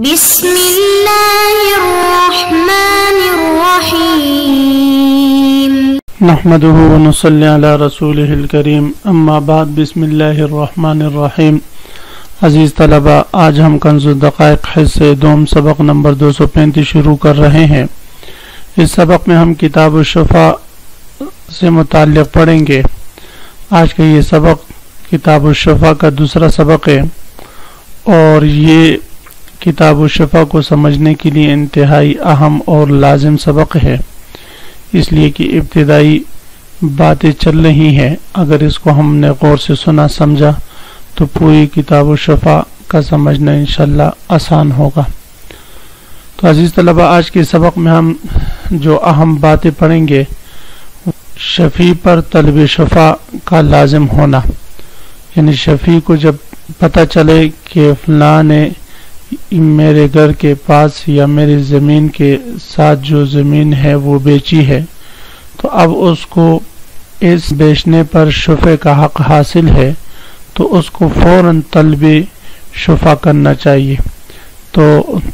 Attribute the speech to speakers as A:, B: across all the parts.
A: بسم اللہ الرحمن الرحیم
B: نحمده ونصلی علی رسولہ الکریم اما بعد بسم اللہ الرحمن الرحیم۔ عزیز طلبہ، آج ہم کنز الدقائق حصے دوم سبق نمبر 235 شروع کر رہے ہیں۔ اس سبق میں ہم کتاب الشفا سے متعلق پڑھیں گے۔ آج کا یہ سبق کتاب الشفا کا دوسرا سبق ہے اور یہ کتاب الشفا کو سمجھنے کے لیے انتہائی اہم اور لازم سبق ہے، اس لیے کہ ابتدائی باتیں چل رہی ہیں۔ اگر اس کو ہم نے غور سے سنا سمجھا تو پوری کتاب الشفا کا سمجھنا انشاءاللہ آسان ہوگا۔ تو عزیز طلبہ، آج کے سبق میں ہم جو اہم باتیں پڑھیں گے، شفیع پر طلب شفا کا لازم ہونا، یعنی شفیع کو جب پتہ چلے کہ فلاں نے میرے گھر کے پاس یا میری زمین کے ساتھ جو زمین ہے وہ بیچی ہے، تو اب اس کو اس بیچنے پر شفع کا حق حاصل ہے، تو اس کو فوراً طلب شفا کرنا چاہیے۔ تو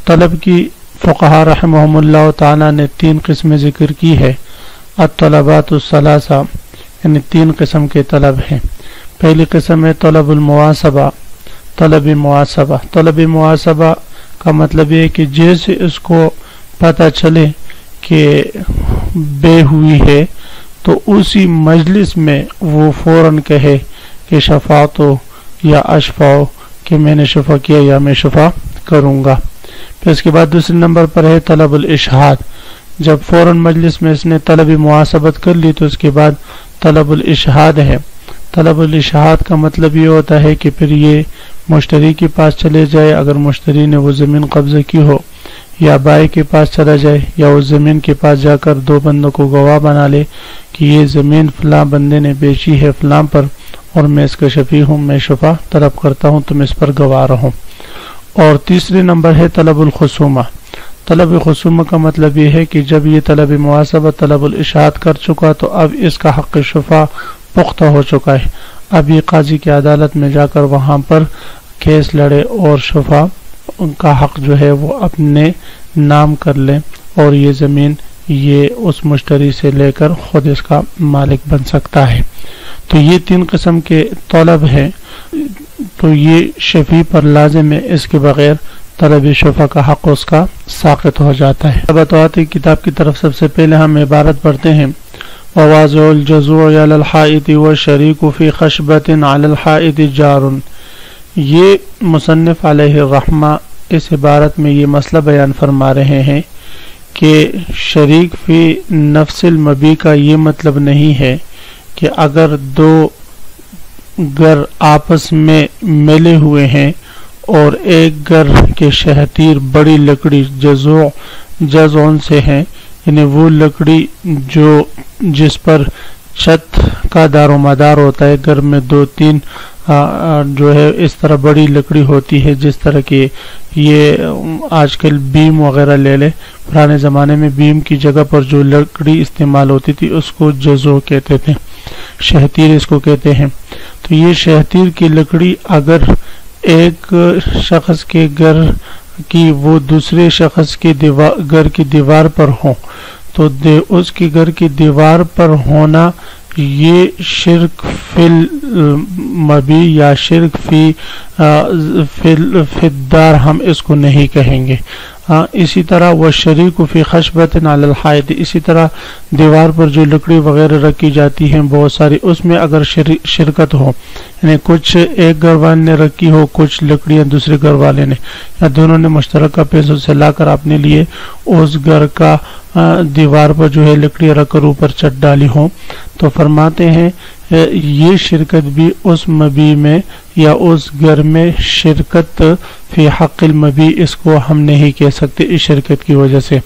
B: طلب کی فقہا رحمہم اللہ تعالی نے 3 قسمیں ذکر کی ہے۔ الطلبات الثلاثہ، یعنی 3 قسم کے طلب ہیں۔ پہلی قسم ہے طلب المواسبہ، طلب مواسبہ۔ طلب مواسبہ کا مطلب یہ کہ جیسے اس کو پتہ چلے کہ بے ہوئی ہے تو اسی مجلس میں وہ فوراً کہے کہ شفاعتو یا اشفاعو، کہ میں نے شفا کیا یا میں شفا کروں گا۔ پھر اس کے بعد دوسرے نمبر پر ہے طلب الاشہاد۔ جب فوراً مجلس میں اس نے طلب مواسبت کر لی تو اس کے بعد طلب الاشہاد ہے۔ طلب الاشہاد کا مطلب یہ ہوتا ہے کہ پھر یہ مشتری کے پاس چلے جائے، اگر مشتری نے وہ زمین قبضہ کی ہو، یا بائی کے پاس چلا جائے، یا اس زمین کے پاس جا کر 2 بندوں کو گواہ بنا لے کہ یہ زمین فلاں بندے نے بیچی ہے فلاں پر اور میں اس کا شفیع ہوں، میں شفا طلب کرتا ہوں، تم اس پر گواہ رہو۔ اور تیسرے نمبر ہے طلب الخصومہ۔ طلب خصومہ کا مطلب یہ ہے کہ جب یہ طلب مواسبہ طلب الاشہاد کر چکا تو اب اس کا حق شفا پختہ ہو چکا ہے۔ اب یہ قاضی کی عدالت میں جا کر وہاں پر کیس لڑے اور شفا ان کا حق جو ہے وہ اپنے نام کر لیں، اور یہ زمین یہ اس مشتری سے لے کر خود اس کا مالک بن سکتا ہے۔ تو یہ 3 قسم کے طلب ہیں، تو یہ شفیع پر لازم ہے، اس کے بغیر طلب شفا کا حق اس کا ساقط ہو جاتا ہے۔ بتواتی کتاب کی طرف سب سے پہلے ہم عبارت پڑھتے ہیں: وواضع الجزوع علی الحائط والشریک فی خشبۃ علی الحائط جار۔ یہ مصنف علیہ الرحمہ اس عبارت میں یہ مسئلہ بیان فرما رہے ہیں کہ شریک فی نفس المبی کا یہ مطلب نہیں ہے کہ اگر 2 گھر آپس میں ملے ہوئے ہیں اور ایک گھر کے شہتیر بڑی لکڑی جزعون سے ہیں، یعنی وہ لکڑی جس پر چھت کا دار و مدار ہوتا ہے، گھر میں 2-3 جو ہے اس طرح بڑی لکڑی ہوتی ہے، جس طرح کی یہ آج کل بیم وغیرہ لے لے، پرانے زمانے میں بیم کی جگہ پر جو لکڑی استعمال ہوتی تھی اس کو جزو کہتے تھے، شہتیر اس کو کہتے ہیں۔ تو یہ شہتیر کی لکڑی اگر ایک شخص کے گھر کی وہ دوسرے شخص کے گھر کی دیوار پر ہوں تو اس کے گھر کی دیوار پر ہونا یہ شرک فی المبی یا شرک فی الدار ہم اس کو نہیں کہیں گے۔ اسی طرح وہ شریک فی خشبۃ علی الحائط، اسی طرح دیوار پر جو لکڑی وغیرہ رکھی جاتی ہیں بہت ساری، اس میں اگر شرکت ہو، یعنی کچھ ایک گھر والے نے رکھی ہو، کچھ لکڑیاں دوسرے گھر والے نے، یا دونوں نے مشترکہ پیسوں سے لا کر اپنے لیے اس گھر کا دیوار پر جو ہے لکڑیاں رکھ کر اوپر چٹ ڈالی ہوں، تو فرماتے ہیں یہ شرکت بھی اس مبی میں یا اس گھر میں شرکت فی حق المبی اس کو ہم نہیں کہہ سکتے اس شرکت کی وجہ سے۔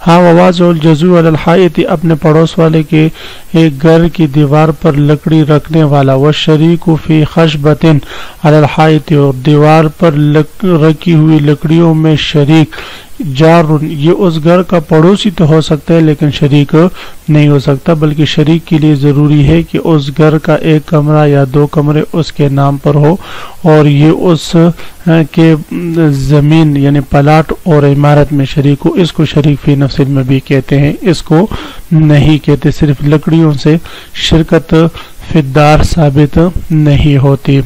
B: ہاں، وواضع الجزوع علی الحائط، اپنے پڑوس والے کے ایک گھر کی دیوار پر لکڑی رکھنے والا، والشریک فی خشبۃ علی الحائط، اور دیوار پر رکھی ہوئی لکڑیوں میں شریک، جار، یہ اس گھر کا پڑوسی تو ہو سکتا ہے لیکن شریک نہیں ہو سکتا، بلکہ شریک کے لیے ضروری ہے کہ اس گھر کا ایک کمرہ یا دو کمرے اس کے نام پر ہو، اور یہ اس کے زمین یعنی پلاٹ اور عمارت میں شریک ہو۔ اس کو شریک فی نفس المبیع کہتے ہیں، اس کو نہیں کہتے۔ صرف لکڑیوں سے شرکت فی الدار ثابت نہیں ہوتی۔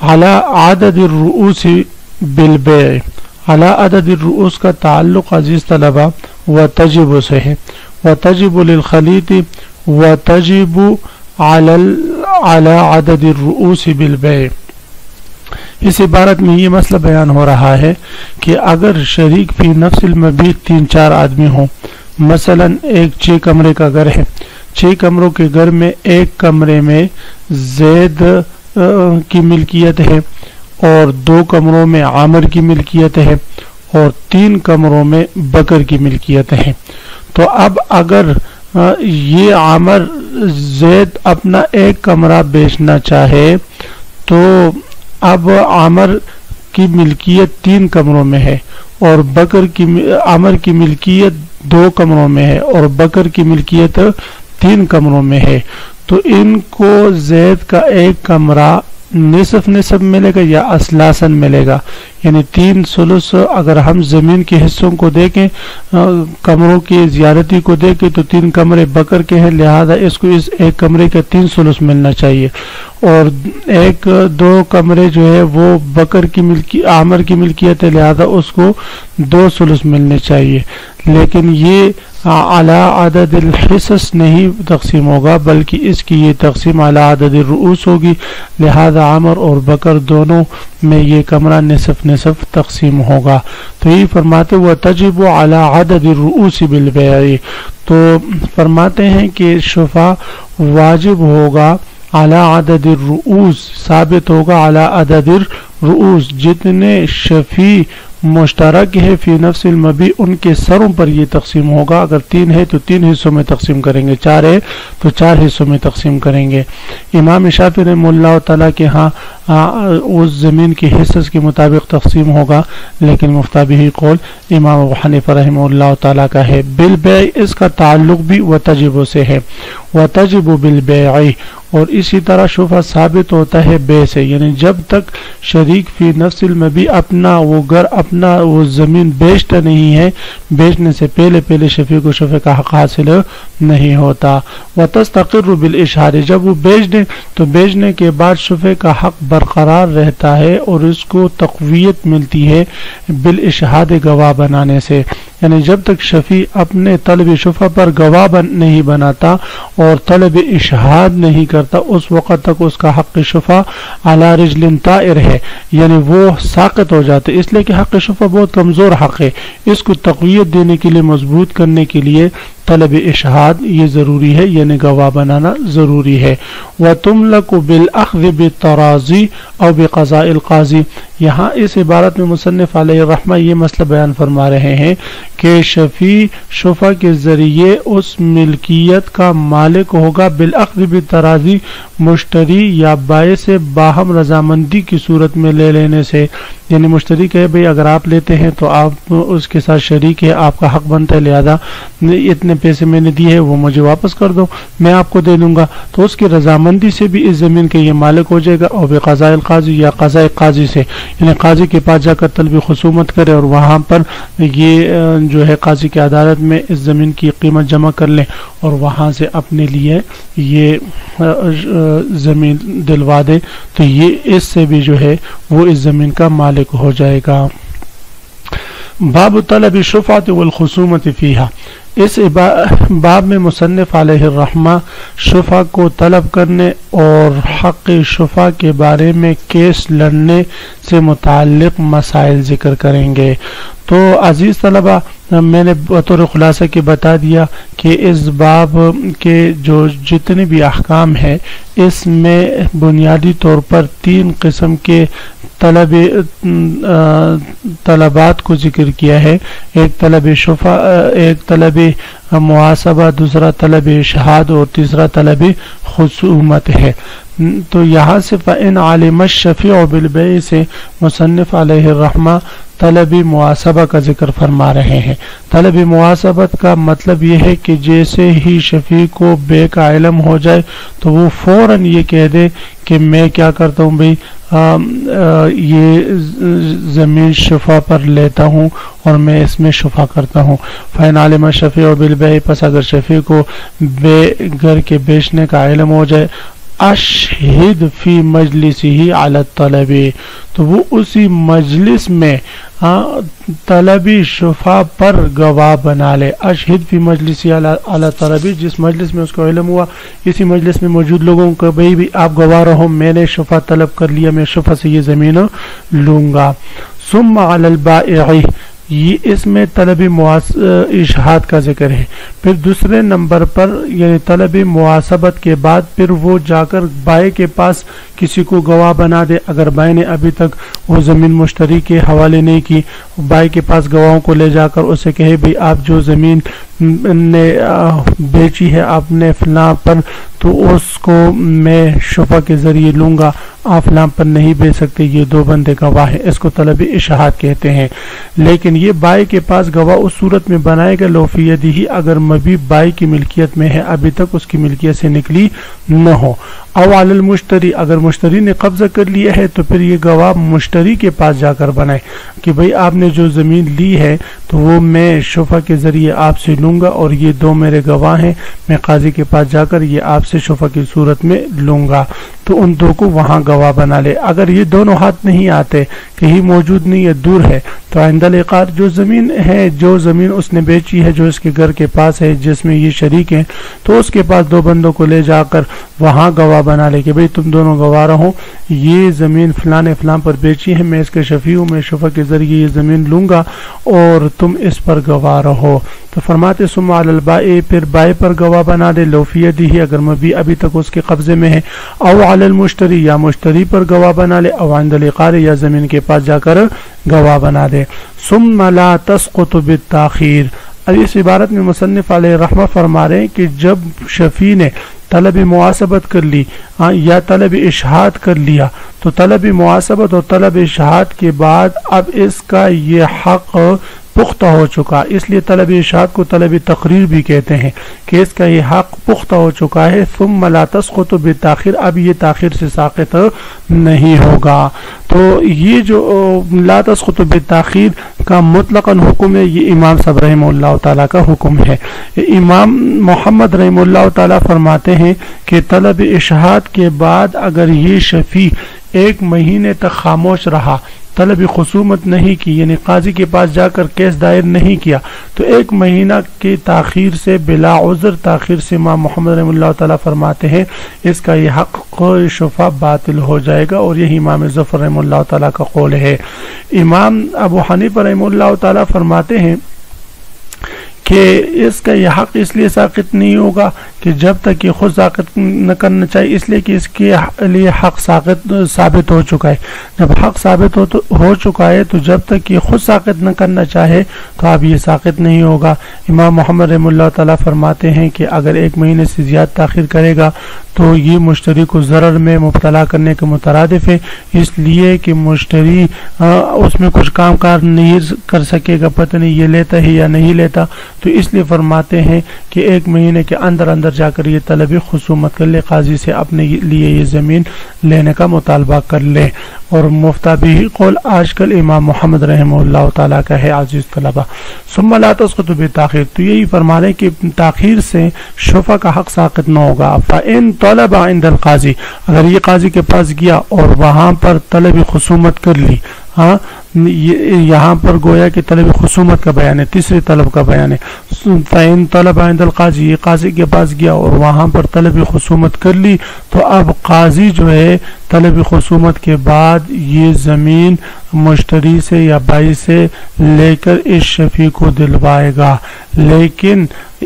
B: علی عدد الرؤوس بالبیع، علی عدد الرؤوس کا تعلق عزیز طلبہ وتجب سے ہے، وتجب للخلیط وتجب علی عدد الرؤوس بالبیع۔ اس عبارت میں یہ مسئلہ بیان ہو رہا ہے کہ اگر شریک فی نفس المبیع 3-4 آدمی ہوں، مثلا ایک 6 کمرے کا گھر ہے، 6 کمروں کے گھر میں ایک کمرے میں زید کی ملکیت ہے، اور 2 کمروں میں عامر کی ملکیت ہے، اور 3 کمروں میں بکر کی ملکیت ہے۔ تو اب اگر یہ عامر زید اپنا ایک کمرہ بیچنا چاہے تو اب عامر کی ملکیت 3 کمروں میں ہے، اور عامر کی ملکیت 2 کمروں میں ہے، اور بکر کی ملکیت 3 کمروں میں ہے، تو ان کو زید کا ایک کمرہ نصف ملے گا یا اثلاثاً ملے گا، یعنی 3 ثلث۔ اگر ہم زمین کے حصوں کو دیکھیں، کمروں کی زیادتی کو دیکھیں تو 3 کمرے بکر کے ہیں، لہذا اس کو اس ایک کمرے کا 3 ثلث ملنا چاہیے، اور 2 کمرے جو ہے وہ بکر کی عامر کی ملکیت ہے، لہذا اس کو 2 ثلث ملنے چاہیے۔ لیکن یہ علی عدد الحصص نہیں تقسیم ہوگا، بلکہ اس کی یہ تقسیم علی عدد الرؤوس ہوگی، لہذا عامر اور بکر دونوں میں یہ کمرہ نصف تقسیم ہوگا۔ تو یہ فرماتے وتجب علی عدد الرؤوس بالبیع، تو فرماتے ہیں کہ شفع واجب ہوگا علی عدد الرؤوس، ثابت ہوگا علی عدد الرؤوس، جتنے شفیع مشترک ہے فی نفس المبیع ان کے سروں پر یہ تقسیم ہوگا۔ اگر 3 ہے تو 3 حصوں میں تقسیم کریں گے، 4 ہے تو 4 حصوں میں تقسیم کریں گے۔ امام شافعی رحمہ اللہ تعالیٰ کے ہاں اس زمین کے حصص کے مطابق تقسیم ہوگا، لیکن مفتہ بہ قول امام ابو حنیفہ رحمہ اللہ تعالیٰ کا ہے۔ بالبیع اس کا تعلق بھی وتجب سے ہے، وتجب بالبیع، اور اسی طرح شفع ثابت ہوتا ہے بے سے، یعنی جب تک شریک فی نفس المبیع اپنا وہ گھر اپنا وہ زمین بیچتا نہیں ہے، بیچنے سے پہلے شفیع کو شفع کا حق حاصل نہیں ہوتا۔ وتستقر بالاشہار، جب وہ بیچ دیں تو بیچنے کے بعد شفع کا حق برقرار رہتا ہے اور اس کو تقویت ملتی ہے بالاشہاد، گواہ بنانے سے، یعنی جب تک شفیع اپنے طلب شفع پر گواہ نہیں بناتا اور طلب اشہاد نہیں کرتا، اس وقت تک اس کا حق شفع علی رجل طائر ہے، یعنی وہ ساقط ہو جاتے، اس لیے کہ حق شفع بہت کمزور حق ہے، اس کو تقویت دینے کے لیے، مضبوط کرنے کے لیے طلب اشہاد یہ ضروری ہے، یعنی گواہ بنانا ضروری ہے۔ وَتُمْلَكُ بِالْأَخْذِ بِالتَّرَاضِي أَوْ بِقَضَاءِ الْقَاضِي، یہاں اس عبارت میں مصنف علیہ الرحمہ یہ مسئلہ بیان فرما رہے ہیں کہ شفیع شفع کے ذریعے اس ملکیت کا مالک ہوگا بالأخذ بالتراضی، مشتری یا بائع سے باہم رضامندی کی صورت میں لے لینے سے، یعنی مشتری کہے بھئی اگر آپ لیتے ہیں تو آپ اس کے ساتھ شریک ہے، آپ کا حق بنتا ہے، لہذا اتنے پیسے میں نے دیے ہیں وہ مجھے واپس کر دو، میں آپ کو دے دوں گا، تو اس کی رضامندی سے بھی اس زمین کے یہ مالک ہو جائے گا، اور بقضاء القاضی یا قضاء قاضی سے، یعنی قاضی کے پاس جا کر طلب خصومت کرے اور وہاں پر یہ جو ہے قاضی کی عدالت میں اس زمین کی قیمت جمع کر لیں اور وہاں سے اپنے لیے یہ زمین دلوا دے، تو یہ اس سے بھی جو ہے وہ اس زمین کا مالک ہو جائے گا۔ باب طلب الشفعۃ والخصومۃ فیہا، اس باب میں مصنف علیہ الرحمہ شفع کو طلب کرنے اور حق شفع کے بارے میں کیس لڑنے سے متعلق مسائل ذکر کریں گے۔ تو عزیز طلبہ، میں نے بطور خلاصہ کے بتا دیا کہ اس باب کے جو جتنے بھی احکام ہیں اس میں بنیادی طور پر 3 قسم کے طلبات کو ذکر کیا ہے، ایک طلب شفع، ایک طلب محاسبہ، دوسرا طلب اشہاد اور تیسرا طلب خصومت ہے۔ تو یہاں سے فَإِنْ عَلِمَ الشَّفِيعُ بِالْبَيْعِ سے مصنف علیہ الرحمہ طلب محاسبہ کا ذکر فرما رہے ہیں۔ طلب محاسبت کا مطلب یہ ہے کہ جیسے ہی شفیع کو بے کا علم ہو جائے تو وہ فوراً یہ کہہ دے کہ میں کیا کرتا ہوں بھئی یہ زمین شفا پر لیتا ہوں اور میں اس میں شفا کرتا ہوں۔ فَإِنْ عَلِمَ الشَّفِيعُ بِالْبَيْعِ پس اگر شفیع کو بے گھر کے بیچنے کا علم ہو جائے اشہد فی مجلسہ علی الطلب تو وہ اسی مجلس میں طلبی شفا پر گواہ بنا لے۔ اشہد فی مجلسہ علی الطلب جس مجلس میں اس کو علم ہوا اسی مجلس میں موجود لوگوں کو بھئی بھی آپ گواہ رہو میں نے شفا طلب کر لیا میں شفا سے یہ زمین لوں گا۔ ثم علی البائع یہ اس میں طلب اشہاد کا ذکر ہے۔ پھر دوسرے نمبر پر یعنی طلب محاسبت کے بعد پھر وہ جا کر بائع کے پاس کسی کو گواہ بنا دے۔ اگر بائع نے ابھی تک وہ زمین مشتری کے حوالے نہیں کی بائع کے پاس گواہوں کو لے جا کر اسے کہے بھئی آپ جو زمین نے بیچی ہے آپ نے فلاں پر تو اس کو میں شفا کے ذریعے لوں گا آپ فلاں پر نہیں بیچ سکتے یہ دو بندے گواہ ہیں اس کو طلب اشہاد کہتے ہیں۔ لیکن یہ بائع کے پاس گواہ اس صورت میں بنائے گا لو فی یدہ اگر مبیع بائع کی ملکیت میں ہے ابھی تک اس کی ملکیت سے نکلی نہ ہو۔ او علی المشتری اگر مشتری نے قبضہ کر لیا ہے تو پھر یہ گواہ مشتری کے پاس جا کر بنائے کہ بھئی آپ نے جو زمین لی ہے تو وہ میں شفا کے ذریعے آپ سے لوں گا اور یہ دو میرے گواہ ہیں میں قاضی کے پاس جا کر یہ آپ سے شفا کی صورت میں لوں گا تو ان دو کو وہاں گواہ بنا لے۔ اگر یہ دونوں ہاتھ نہیں آتے کہیں موجود نہیں ہے دور ہے تو عند العقار جو زمین ہے جو زمین اس نے بیچی ہے جو اس کے گھر کے پاس ہے جس میں یہ شریک ہیں تو اس کے پاس دو بندوں کو لے جا کر وہاں گواہ بنا لے کہ بھئی تم دونوں گواہ رہو یہ زمین فلاں نے فلاں پر بیچی ہے میں اس کے شفیع ہوں میں شفا کے ذریعے یہ زمین لوں گا اور تم اس پر گواہ رہو۔ تو فرماتے ثم علی البائع پھر بائع پر گواہ بنا دے لو فی یدہ اگر مبیع ابھی تک اس کے قبضے میں ہے او علی المشتری یا مشتری پر گواہ بنا لے او عند العقار یا زمین کے پاس جا کر گواہ بنا دے۔ ثم لا تسقط بالتاخیر اب اس عبارت میں مصنف علیہ رحمہ فرما رہے ہیں کہ جب شفیع نے طلب محاسبت کر لی یا طلب اشہاد کر لیا تو طلب محاسبت اور طلب اشہاد کے بعد اب اس کا یہ حق پختہ ہو چکا اس لیے طلب اشہاد کو طلب تقریر بھی کہتے ہیں کہ اس کا یہ حق پختہ ہو چکا ہے۔ ثم لا تسقط بالتاخیر اب یہ تاخیر سے ساقط نہیں ہوگا۔ تو یہ جو لا تسقط بالتاخیر کا مطلقاً حکم ہے یہ امام صاحب رحمہ اللہ تعالیٰ کا حکم ہے۔ امام محمد رحمہ اللہ تعالیٰ فرماتے ہیں کہ طلب اشہاد کے بعد اگر یہ شفیع 1 مہینے تک خاموش رہا طلب خصومت نہیں کی یعنی قاضی کے پاس جا کر کیس دائر نہیں کیا تو 1 مہینہ کی تاخیر سے بلا عذر تاخیر سے امام محمد رحمہ اللہ تعالیٰ فرماتے ہیں اس کا یہ حق شفا باطل ہو جائے گا اور یہی امام ظفر رحمہ اللہ تعالیٰ کا قول ہے۔ امام ابو حنیفہ رحمہ اللہ تعالیٰ فرماتے ہیں کہ اس کا یہ حق اس لیے ساقط نہیں ہوگا کہ جب تک یہ خود ساقط نہ کرنا چاہیے اس لیے کہ اس کے لیے حق ثابت ہو چکا ہے۔ جب حق ثابت ہو چکا ہے تو جب تک یہ خود ساقط نہ کرنا چاہے تو اب یہ ساقط نہیں ہوگا۔ امام محمد رحمہ اللہ تعالیٰ فرماتے ہیں کہ اگر 1 مہینے سے زیادہ تاخیر کرے گا تو یہ مشتری کو ضرر میں مبتلا کرنے کے مترادف ہے اس لیے کہ مشتری اس میں کچھ کام کار نہیں کر سکے گا پتہ نہیں یہ لیتا ہے یا نہیں لیتا تو اس لیے فرماتے ہیں کہ 1 مہینے کے اندر جا کر یہ طلب خصومت کر لے قاضی سے اپنے لیے یہ زمین لینے کا مطالبہ کر لے۔ اور مفتہ بھی قول آج کل امام محمد رحمہ اللہ تعالیٰ کا ہے۔ عزیز طلبہ ثم لا تسقط بالتاخیر تو یہی فرما رہے کہ تاخیر سے شفا کا حق ساقط نہ ہوگا۔ فإن طلب عند القاضی اگر یہ قاضی کے پاس گیا اور وہاں پر طلب خصومت کر لی یہاں پر گویا کہ طلب خصومت کا بیان ہے تیسرے طلب کا بیان ہے۔ فإن طلب عند القاضی یہ قاضی کے پاس گیا اور وہاں پر طلب خصومت کر لی تو اب قاضی جو ہے طلب خصومت کے بعد یہ زمین مشتری سے یا بائع سے لے کر اس شفیع کو دلوائے گا لیکن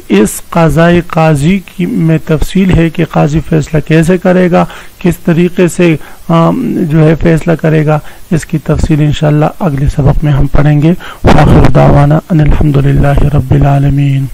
B: اس قضاء قاضی کی میں تفصیل ہے کہ قاضی فیصلہ کیسے کرے گا کس طریقے سے جو ہے فیصلہ کرے گا اس کی تفصیل انشاءاللہ اگلے سبق میں ہم پڑھیں گے۔ وآخر دعوانا ان الحمدللہ رب العالمین۔